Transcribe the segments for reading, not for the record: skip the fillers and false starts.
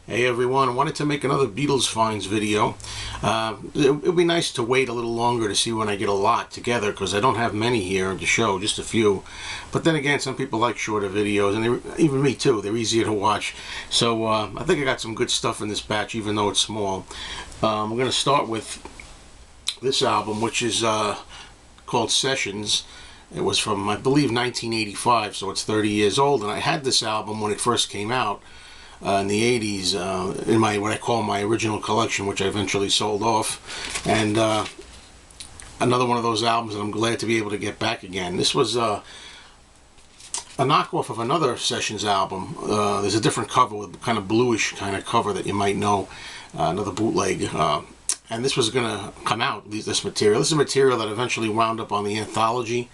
Hey everyone, I wanted to make another Beatles Finds video. It would be nice to wait a little longer to see when I get a lot together, because I don't have many here to show, just a few. But then again, some people like shorter videos, and even me too, they're easier to watch. So I think I got some good stuff in this batch, even though it's small. We're going to start with this album, which is called Sessions. It was from, I believe, 1985, so it's 30 years old, and I had this album when it first came out. In the 80s, in my what I call my original collection, which I eventually sold off, and another one of those albums that I'm glad to be able to get back again. This was a knockoff of another Sessions album. There's a different cover with kind of bluish kind of cover that you might know, another bootleg, and this was going to come out, this material. This is material that eventually wound up on the anthology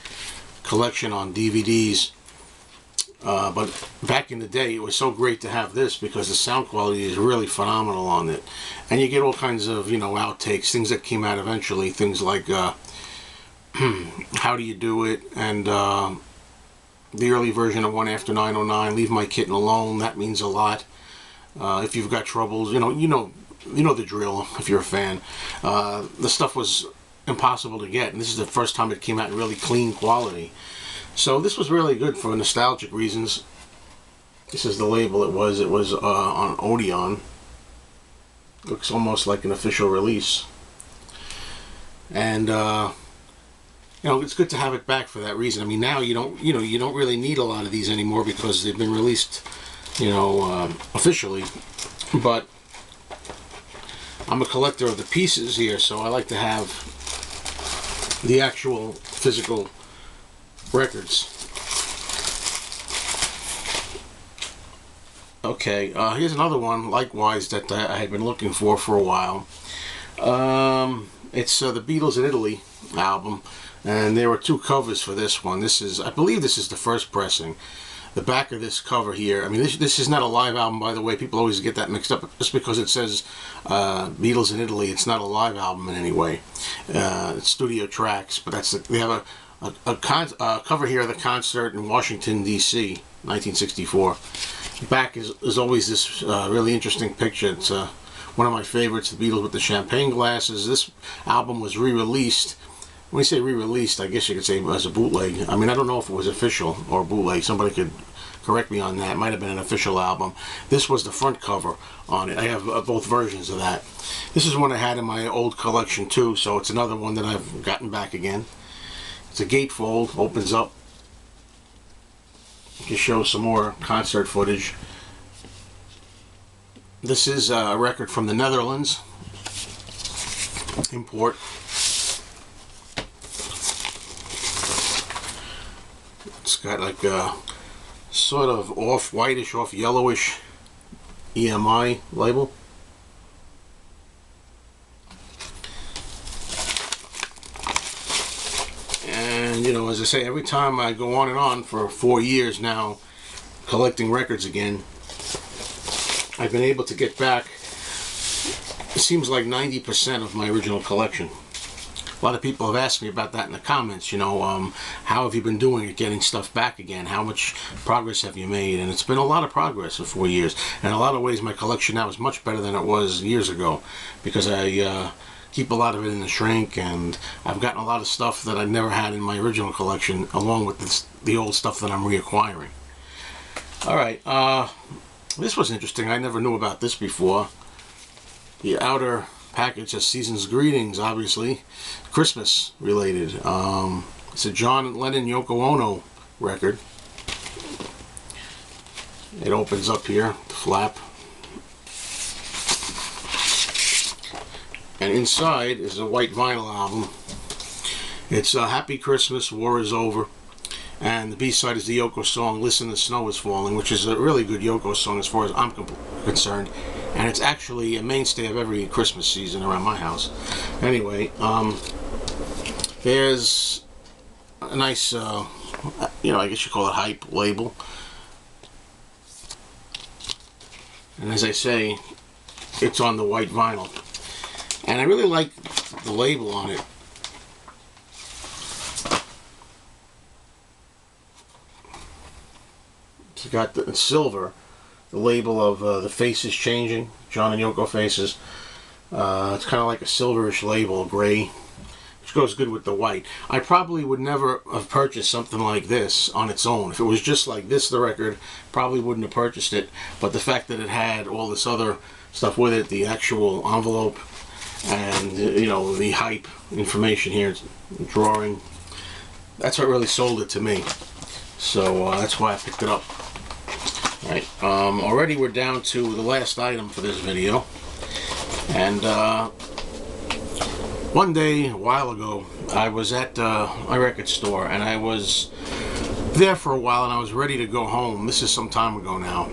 collection on DVDs. But back in the day, it was so great to have this because the sound quality is really phenomenal on it. And you get all kinds of, outtakes, things that came out eventually, things like How Do You Do It, and the early version of One After 909, Leave My Kitten Alone, That Means a Lot. If You've Got Troubles, you know the drill if you're a fan. The stuff was impossible to get, and this is the first time it came out in really clean quality. So this was really good for nostalgic reasons. This is the label it was. It was on Odeon. Looks almost like an official release. And it's good to have it back for that reason. I mean, now you don't really need a lot of these anymore because they've been released, officially. But I'm a collector of the pieces here, so I like to have the actual physical records. Okay, here's another one, likewise, that I had been looking for a while. It's the Beatles in Italy album, and there were two covers for this one. I believe this is the first pressing. The back of this cover here, I mean, this is not a live album, by the way. People always get that mixed up. Just because it says Beatles in Italy, it's not a live album in any way. It's studio tracks, but they have a cover here of the concert in Washington, D.C., 1964. Back is always this really interesting picture. It's one of my favorites, the Beatles with the champagne glasses. This album was re-released. When you say re-released, I guess you could say as a bootleg. I mean, I don't know if it was official or bootleg. Somebody could correct me on that. It might have been an official album. This was the front cover on it. I have both versions of that. This is one I had in my old collection too, so it's another one that I've gotten back again. It's a gatefold, opens up. You can show some more concert footage. This is a record from the Netherlands. Import. It's got like a sort of off-whitish, off-yellowish EMI label. And, as I say, every time I go on and on for 4 years now collecting records again, I've been able to get back, it seems like 90% of my original collection. A lot of people have asked me about that in the comments, how have you been doing at getting stuff back again? How much progress have you made? And it's been a lot of progress in 4 years. And in a lot of ways, my collection now is much better than it was years ago, because I keep a lot of it in the shrink, and I've gotten a lot of stuff that I never had in my original collection, along with the old stuff that I'm reacquiring. Alright, this was interesting. I never knew about this before. The outer package has Season's Greetings, obviously. Christmas related. It's a John Lennon Yoko Ono record. It opens up here, the flap. And inside is a white vinyl album. It's Happy Christmas, War Is Over. And the B-side is the Yoko song, Listen, the Snow Is Falling, which is a really good Yoko song as far as I'm concerned. And it's actually a mainstay of every Christmas season around my house. Anyway, there's a nice, I guess you call it hype label. And as I say, it's on the white vinyl. And I really like the label on it. It's got the silver, the label of the faces changing, John and Yoko faces. It's kind of like a silverish label, gray, which goes good with the white. I probably would never have purchased something like this on its own. If it was just like this, the record, probably wouldn't have purchased it. But the fact that it had all this other stuff with it, the actual envelope, and you know, the hype information here, drawing, that's what really sold it to me. So that's why I picked it up. Alright, already we're down to the last item for this video. And one day, a while ago, I was at my record store, and I was there for a while, and I was ready to go home. This is some time ago now.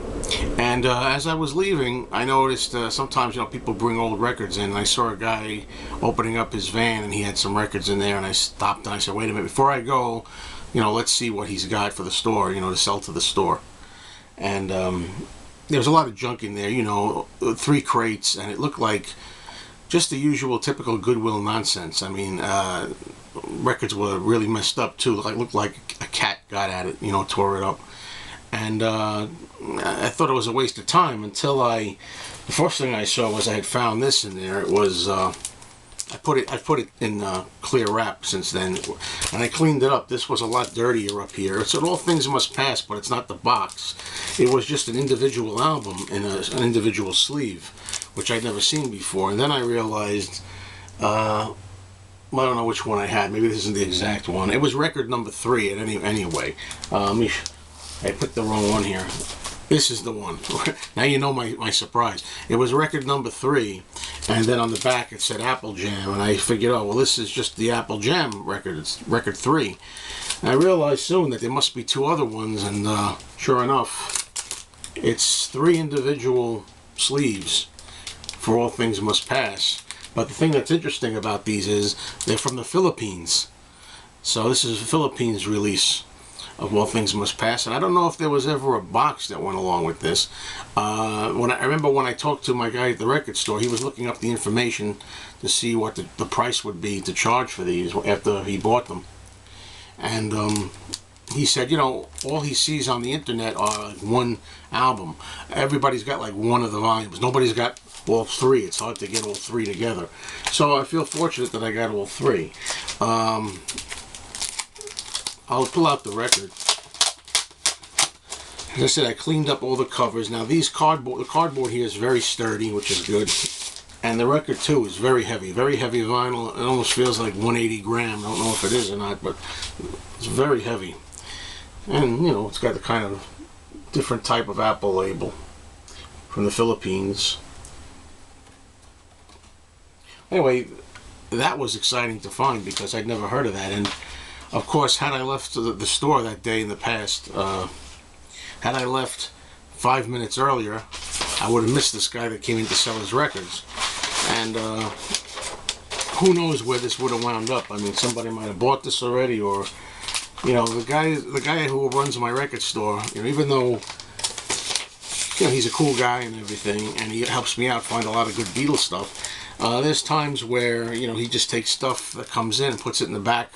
And as I was leaving, I noticed sometimes, you know, people bring old records in. And I saw a guy opening up his van, and he had some records in there, and I stopped and I said, wait a minute, before I go, you know, let's see what he's got for the store, you know, to sell to the store. And there was a lot of junk in there, you know, 3 crates, and it looked like just the usual typical Goodwill nonsense. I mean, records were really messed up too. It looked like a cat got at it, you know, tore it up. And I thought it was a waste of time until the first thing I saw was I had found this in there. It was, I put it in clear wrap since then, and I cleaned it up. This was a lot dirtier up here. It said All Things Must Pass, but it's not the box. It was just an individual album in an individual sleeve, which I'd never seen before. And then I realized, I don't know which one I had. Maybe this isn't the exact one. It was record number 3 anyway. I picked the wrong one here. This is the one. Now you know my surprise. It was record number 3, and then on the back it said Apple Jam, and I figured, oh, well, this is just the Apple Jam record. It's record 3. And I realized soon that there must be 2 other ones, and sure enough, it's 3 individual sleeves for All Things Must Pass. But the thing that's interesting about these is they're from the Philippines. So this is a Philippines release of All Things Must Pass, and I don't know if there was ever a box that went along with this. I remember when I talked to my guy at the record store, he was looking up the information to see what the price would be to charge for these after he bought them. And he said, you know, all he sees on the internet are like 1 album. Everybody's got like 1 of the volumes. Nobody's got all 3. It's hard to get all 3 together. So I feel fortunate that I got all 3. I'll pull out the record. As I said, I cleaned up all the covers. Now the cardboard here is very sturdy, which is good. And the record too is very heavy vinyl. It almost feels like 180 gram. I don't know if it is or not, but it's very heavy. And you know, it's got the kind of different type of Apple label from the Philippines. Anyway, that was exciting to find because I'd never heard of that. And of course, had I left the store that day in the past, had I left 5 minutes earlier, I would have missed this guy that came in to sell his records. And who knows where this would have wound up. I mean, somebody might have bought this already, or you know, the guy who runs my record store, you know, even though, you know, he's a cool guy and everything, and he helps me out find a lot of good Beatles stuff, there's times where, you know, he just takes stuff that comes in and puts it in the back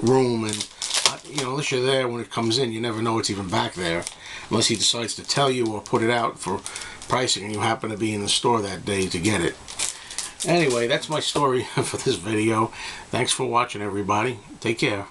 room, and you know, unless you're there when it comes in, you never know it's even back there, unless he decides to tell you or put it out for pricing and you happen to be in the store that day to get it. Anyway, that's my story for this video. Thanks for watching, everybody. Take care.